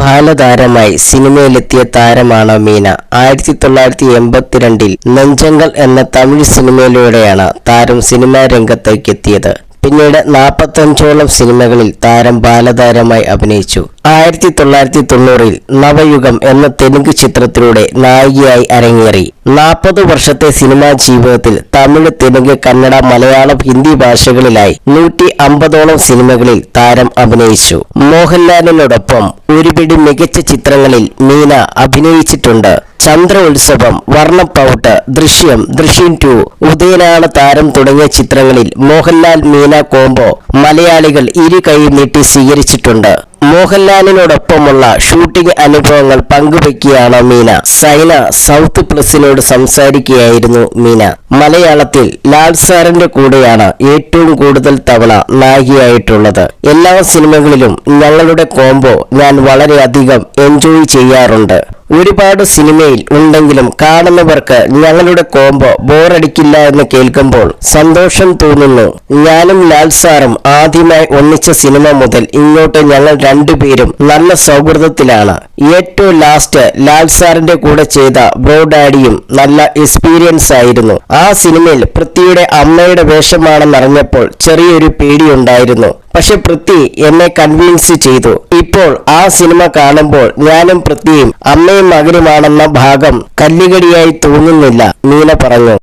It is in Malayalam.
ബാലതാരമായി സിനിമയിലെത്തിയ താരമാണ് മീന. 1982-ൽ നെഞ്ചങ്ങൾ എന്ന തമിഴ് സിനിമയിലൂടെയാണ് താരം സിനിമാ രംഗത്തേക്ക് എത്തിയത്. പിന്നീട് 45ഓളം സിനിമകളിൽ താരം ബാലതാരമായി അഭിനയിച്ചു. 1990-ൽ നവയുഗം എന്ന തെലുങ്ക് ചിത്രത്തിലൂടെ നായികയായി അരങ്ങേറി. 40 വർഷത്തെ സിനിമാ ജീവിതത്തിൽ തമിഴ്, തെലുങ്ക്, കന്നഡ, മലയാളം, ഹിന്ദി ഭാഷകളിലായി 150ഓളം സിനിമകളിൽ താരം അഭിനയിച്ചു. മോഹൻലാലിനോടൊപ്പം ഒരുപിടി മികച്ച ചിത്രങ്ങളിൽ മീന അഭിനയിച്ചിട്ടുണ്ട്. ചന്ദ്ര ഉത്സവം, വർണ്ണപ്പൗട്ട്, ദൃശ്യം, ദൃശ്യം 2, ഉദയനാണ് താരം തുടങ്ങിയ ചിത്രങ്ങളിൽ മോഹൻലാൽ മീന കോംബോ മലയാളികൾ ഇരു കൈ നീട്ടി സ്വീകരിച്ചിട്ടുണ്ട്. മോഹൻലാലിനോടൊപ്പമുള്ള ഷൂട്ടിംഗ് അനുഭവങ്ങൾ പങ്കുവയ്ക്കുകയാണ് മീന. സൈന സൗത്ത് പ്ലസിനോട് സംസാരിക്കുകയായിരുന്നു മീന. മലയാളത്തിൽ ലാൽ സാറിന്റെ കൂടെയാണ് ഏറ്റവും കൂടുതൽ തവണ നായികയായിട്ടുള്ളത്. എല്ലാ സിനിമകളിലും ഞങ്ങളുടെ കോംബോ ഞാൻ വളരെയധികം എൻജോയ് ചെയ്യാറുണ്ട്. ഒരുപാട് സിനിമയിൽ ഉണ്ടെങ്കിലും കാണുന്നവർക്ക് ഞങ്ങളുടെ കോംബോ ബോറടിക്കില്ല എന്ന് കേൾക്കുമ്പോൾ സന്തോഷം തോന്നുന്നു. ഞാനും ലാൽ സാറും ആദ്യമായി ഒന്നിച്ച സിനിമ മുതൽ ഇങ്ങോട്ട് ഞങ്ങൾ രണ്ടുപേരും നല്ല സൗഹൃദത്തിലാണ്. ഏറ്റവും ലാസ്റ്റ് ലാൽ സാറിന്റെ കൂടെ ചെയ്ത ബ്രോ ഡാഡിയും നല്ല എക്സ്പീരിയൻസ് ആയിരുന്നു. ആ സിനിമയിൽ പൃഥ്വിയുടെ അമ്മയുടെ വേഷമാണെന്നറിഞ്ഞപ്പോൾ ചെറിയൊരു പേടിയുണ്ടായിരുന്നു. പക്ഷെ പൃഥ്വി എന്നെ കൺവിൻസ് ചെയ്തു. ഇപ്പോൾ ആ സിനിമ കാണുമ്പോൾ ഞാനും പൃഥ്വിയും അമ്മയും മകനുമാണെന്ന ഭാഗം കല്ലുകടിയായി തോന്നുന്നില്ല, മീന പറഞ്ഞു.